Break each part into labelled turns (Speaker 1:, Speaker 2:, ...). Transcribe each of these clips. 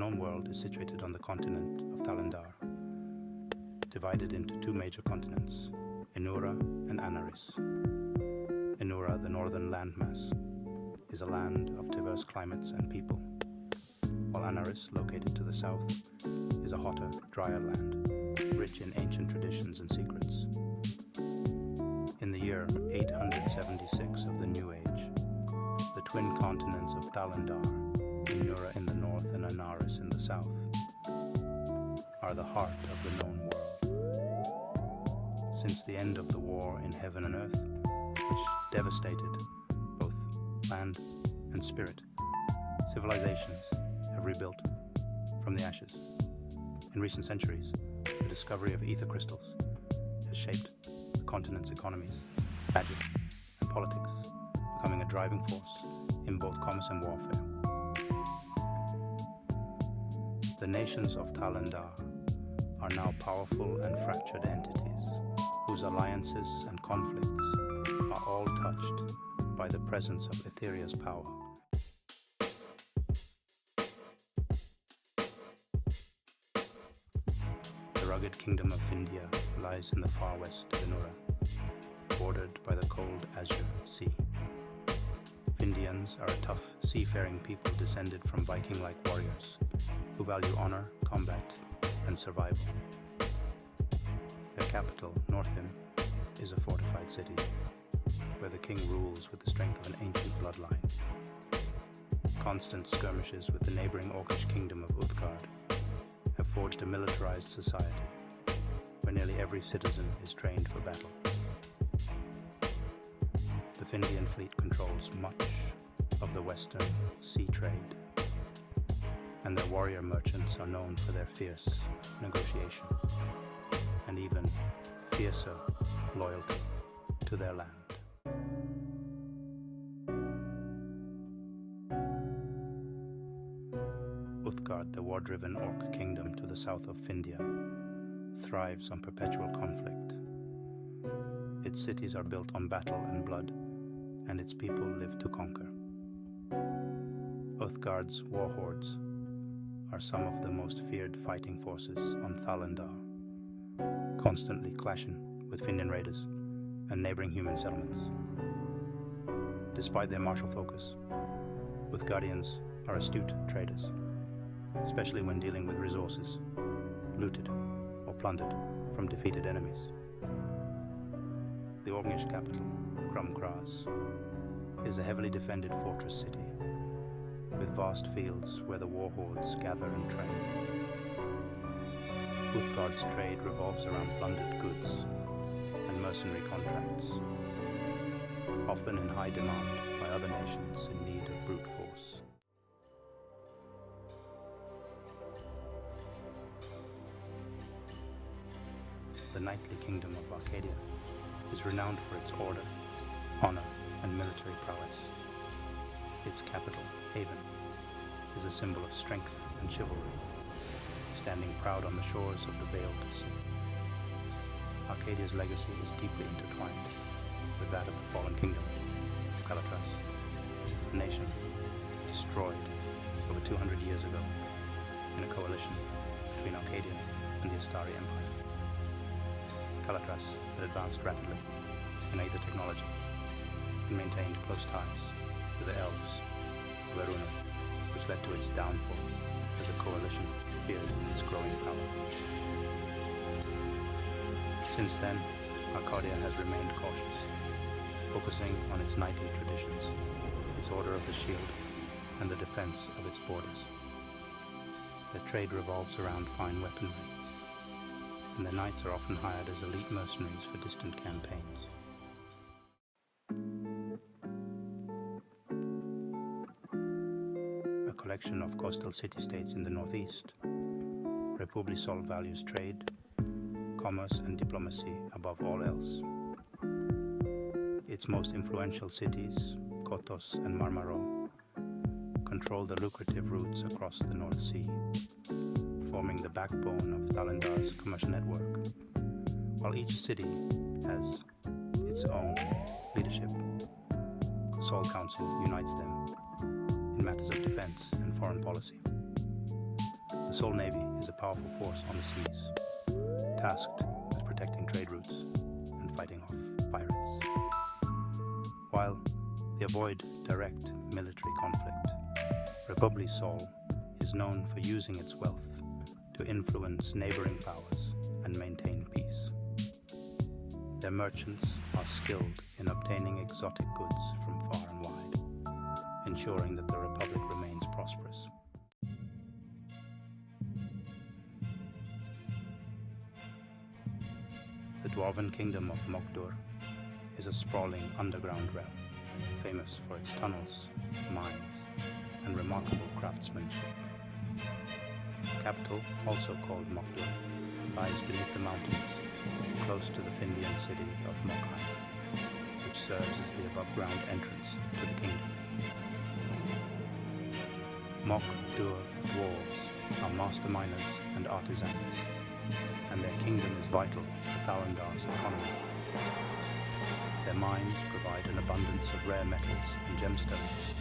Speaker 1: known world is situated on the continent of Thalendaar, divided into two major continents, Enura and Anaris. Enura, the northern landmass, is a land of diverse climates and people, while Anaris, located to the south, is a hotter, drier land, rich in ancient traditions and secrets. In the year 876 of the New Age, the twin continents of Thalendaar, Enura in the north and Anaris in the south, are the heart of the known world. Since the end of the war in heaven and earth, which devastated both land and spirit, civilizations have rebuilt from the ashes. In recent centuries, the discovery of ether crystals has shaped the continent's economies, magic, and politics, becoming a driving force in both commerce and warfare. The nations of Thalendaar are now powerful and fractured entities whose alliances and conflicts are all touched by the presence of Etheria's power. The rugged Kingdom of Findia lies in the far west of Enura, bordered by the cold azure sea. Findians are a tough, seafaring people descended from Viking-like warriors who value honor, combat, and survival. Their capital, Northim, is a fortified city, where the king rules with the strength of an ancient bloodline. Constant skirmishes with the neighboring Orcish kingdom of Uthgard have forged a militarized society, where nearly every citizen is trained for battle. The Findian fleet controls much of the western sea trade, and their warrior merchants are known for their fierce negotiation and even fiercer loyalty to their land. Uthgard, the war-driven Orc kingdom to the south of Findia, thrives on perpetual conflict. Its cities are built on battle and blood, and its people live to conquer. Uthgard's war hordes are some of the most feared fighting forces on Thalendaar, constantly clashing with Findian raiders and neighboring human settlements. Despite their martial focus, Uthgardians are astute traders, especially when dealing with resources looted or plundered from defeated enemies. The Orcish capital, Krumkraz, is a heavily defended fortress city, with vast fields where the war hordes gather and train. Uthgard's trade revolves around plundered goods and mercenary contracts, often in high demand by other nations in need of brute force. The knightly kingdom of Arkadia is renowned for its order, honor, and military prowess. Its capital, Haven, is a symbol of strength and chivalry, standing proud on the shores of the veiled sea. Arcadia's legacy is deeply intertwined with that of the fallen kingdom of Kalatras, a nation destroyed over 200 years ago in a coalition between Arcadia and the Istaria Empire. Kalatras had advanced rapidly in Aether technology and maintained close ties with the elves of Eruinun, which led to its downfall as the coalition feared its growing power. Since then, Arkadia has remained cautious, focusing on its knightly traditions, its Order of the Shield, and the defense of its borders. Their trade revolves around fine weaponry, and their knights are often hired as elite mercenaries for distant campaigns. A collection of coastal city-states in the northeast, Republi Sol values trade, commerce and diplomacy above all else. Its most influential cities, Kotos and Marmaro, control the lucrative routes across the North Sea, forming the backbone of Thalendaar's commercial network, while each city has its own leadership. The Sol Council unites them in matters of defense and foreign policy. The Sol Navy is a powerful force on the seas, tasked with protecting trade routes and fighting off pirates. While they avoid direct military conflict, Republi Sol is known for using its wealth to influence neighboring powers and maintain peace. Their merchants are skilled in obtaining exotic goods from far and wide, ensuring that the Republic remains prosperous. The dwarven kingdom of Mok Dur is a sprawling underground realm, famous for its tunnels, mines, and remarkable craftsmanship. The capital, also called Mok Dur, lies beneath the mountains, close to the Findian city of Mokheim, which serves as the above-ground entrance to the kingdom. Mok Dur dwarves are master miners and artisans, and their kingdom is vital to Thalendaar's economy. Their mines provide an abundance of rare metals and gemstones,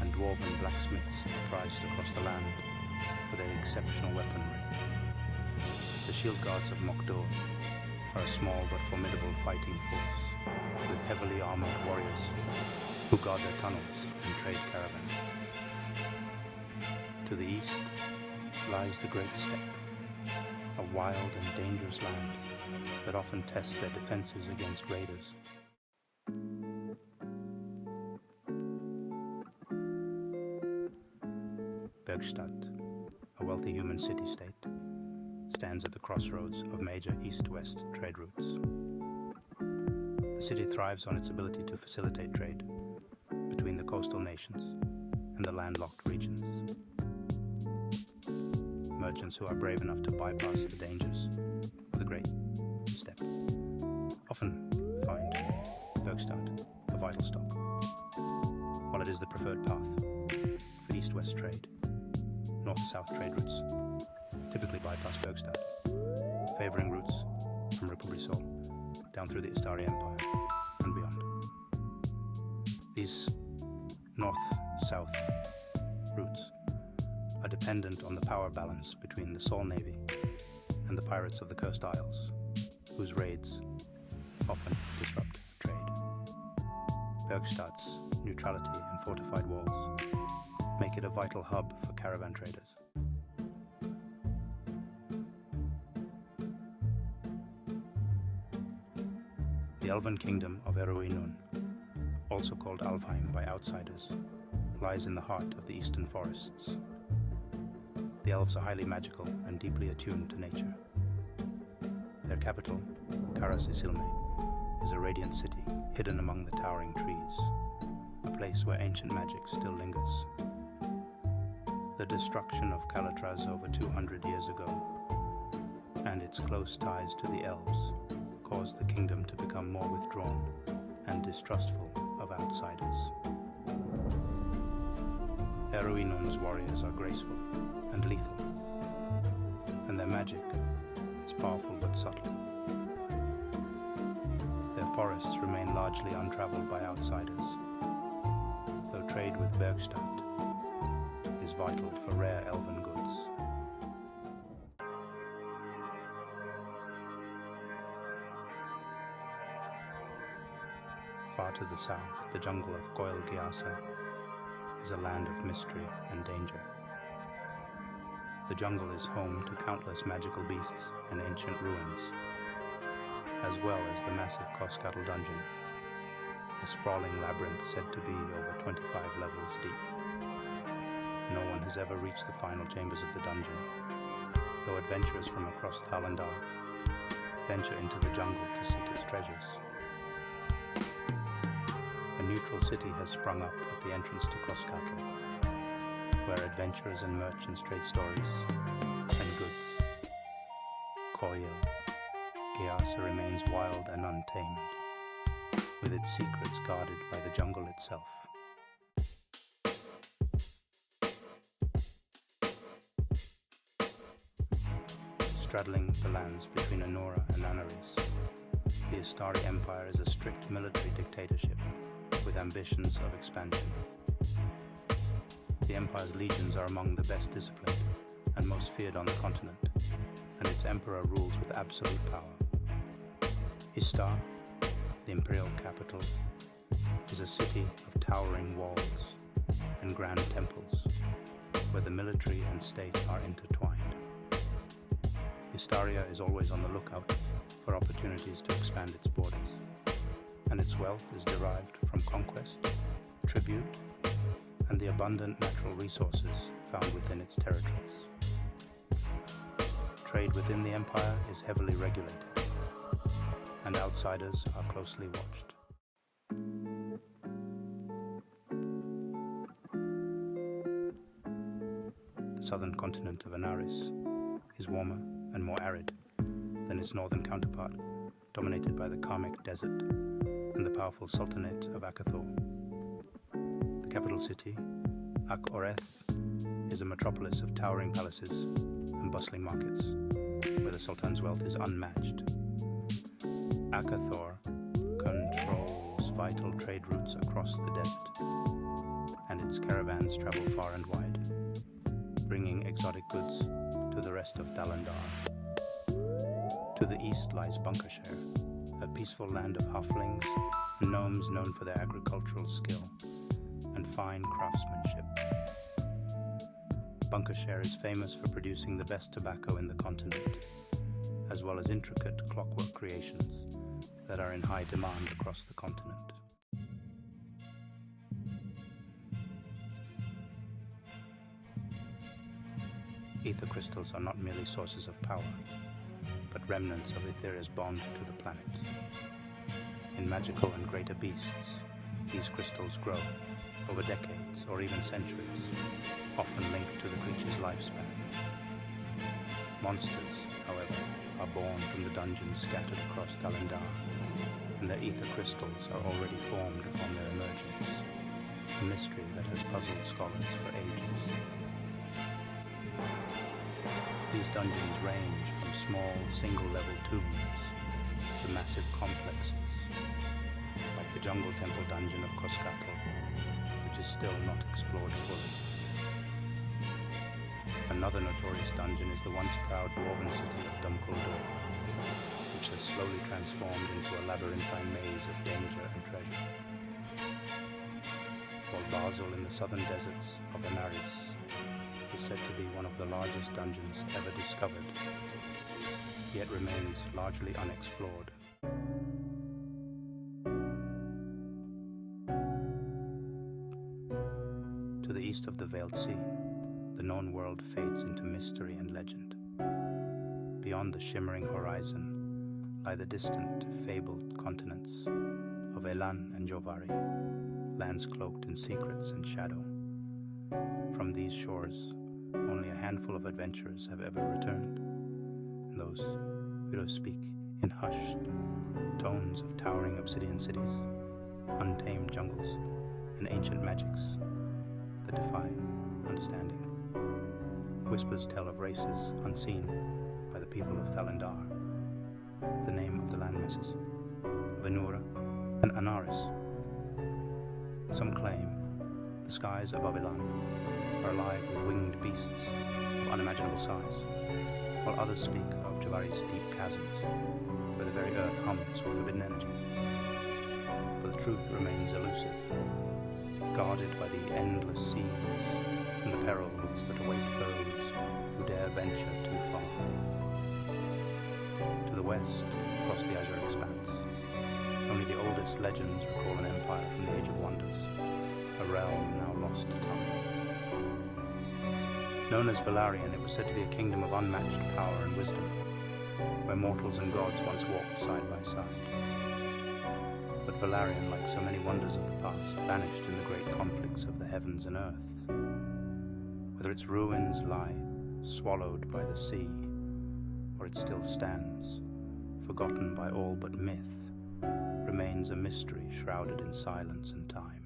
Speaker 1: and dwarven blacksmiths are prized across the land for their exceptional weaponry. The shield guards of Mok Dur are a small but formidable fighting force, with heavily armored warriors who guard their tunnels and trade caravans. To the east lies the Great Steppe, a wild and dangerous land that often tests their defenses against raiders. Bergstadt, a wealthy human city-state, stands at the crossroads of major east-west trade routes. The city thrives on its ability to facilitate trade between the coastal nations and the landlocked regions. Merchants who are brave enough to bypass the dangers of the Great Steppe often find Bergstadt a vital stop. While it is the preferred path for east-west trade, north-south trade routes typically bypass Bergstadt, favoring routes from Republi Sol down through the Istaria Empire and beyond. These north-south routes are dependent on the power balance between the Sol Navy and the pirates of the Coast Isles, whose raids often disrupt trade. Bergstadt's neutrality and fortified walls make it a vital hub for caravan traders. The elven kingdom of Eruinun, also called Alvheim by outsiders, lies in the heart of the eastern forests. The elves are highly magical and deeply attuned to nature. Their capital, Isilme, is a radiant city hidden among the towering trees, a place where ancient magic still lingers. The destruction of Calatraz over 200 years ago, and its close ties to the elves, caused the kingdom to become more withdrawn and distrustful of outsiders. Eruinun's warriors are graceful and lethal, and their magic is powerful but subtle. Their forests remain largely untraveled by outsiders, though trade with Bergstadt is vital for rare elven goods. Far to the south, the jungle of Koil Geasa is a land of mystery and danger. The jungle is home to countless magical beasts and ancient ruins, as well as the massive Koskatl dungeon, a sprawling labyrinth said to be over 25 levels deep. No one has ever reached the final chambers of the dungeon, though adventurers from across Thalendaar venture into the jungle to seek its treasures. A neutral city has sprung up at the entrance to Koskatl, where adventurers and merchants trade stories and goods. Koil Geasa remains wild and untamed, with its secrets guarded by the jungle itself. Straddling the lands between Enura and Anaris, the Istaria Empire is a strict military dictatorship with ambitions of expansion. The Empire's legions are among the best disciplined and most feared on the continent, and its emperor rules with absolute power. Istar, the imperial capital, is a city of towering walls and grand temples, where the military and state are intertwined. Istaria is always on the lookout for opportunities to expand its borders, and its wealth is derived from conquest, tribute, and the abundant natural resources found within its territories. Trade within the empire is heavily regulated, and outsiders are closely watched. The southern continent of Anaris is warmer and more arid than its northern counterpart, dominated by the Karmic Desert and the powerful Sultanate of Akathor. The capital city, Ak-Oreth, is a metropolis of towering palaces and bustling markets, where the Sultan's wealth is unmatched. Akathor controls vital trade routes across the desert, and its caravans travel far and wide, bringing exotic goods to the rest of Thalendaar. To the east lies Bunkershire, a peaceful land of halflings and gnomes known for their agricultural skill and fine craftsmanship. Bunkershire is famous for producing the best tobacco in the continent, as well as intricate clockwork creations that are in high demand across the continent. Ether crystals are not merely sources of power, but remnants of Etheria's bond to the planet. In magical and greater beasts, these crystals grow over decades or even centuries, often linked to the creature's lifespan. Monsters, however, are born from the dungeons scattered across Thalendaar, and their ether crystals are already formed upon their emergence, a mystery that has puzzled scholars for ages. These dungeons range from small, single-level tombs to massive complexes, like the jungle temple dungeon of Koskatl, which is still not explored fully. Another notorious dungeon is the once proud dwarven city of Mok Dur, which has slowly transformed into a labyrinthine maze of danger and treasure. While Basel in the southern deserts of Anaris is said to be one of the largest dungeons ever discovered, yet remains largely unexplored. To the east of the Veiled Sea, the known world fades into mystery and legend. Beyond the shimmering horizon lie the distant, fabled continents of Elan and Jovari, lands cloaked in secrets and shadow. From these shores, only a handful of adventurers have ever returned, and those who speak in hushed tones of towering obsidian cities, untamed jungles, and ancient magics that defy understanding. Whispers tell of races unseen by the people of Thalendaar, the name of the landmasses of Enura and Anaris. Some claim the skies above Elan are alive with winged beasts of unimaginable size, while others speak of Javari's deep chasms, where the very earth hums with forbidden energy. But the truth remains elusive, guarded by the endless seas and the perils that await those who dare venture too far. To the west, across the azure expanse, only the oldest legends recall an empire from the Age of Wonders, a realm now lost to time. Known as Valarian, it was said to be a kingdom of unmatched power and wisdom, where mortals and gods once walked side by side. But Valarian, like so many wonders of the past, vanished in the great conflicts of the heavens and earth. Whether its ruins lie swallowed by the sea, or it still stands, forgotten by all but myth, remains a mystery shrouded in silence and time.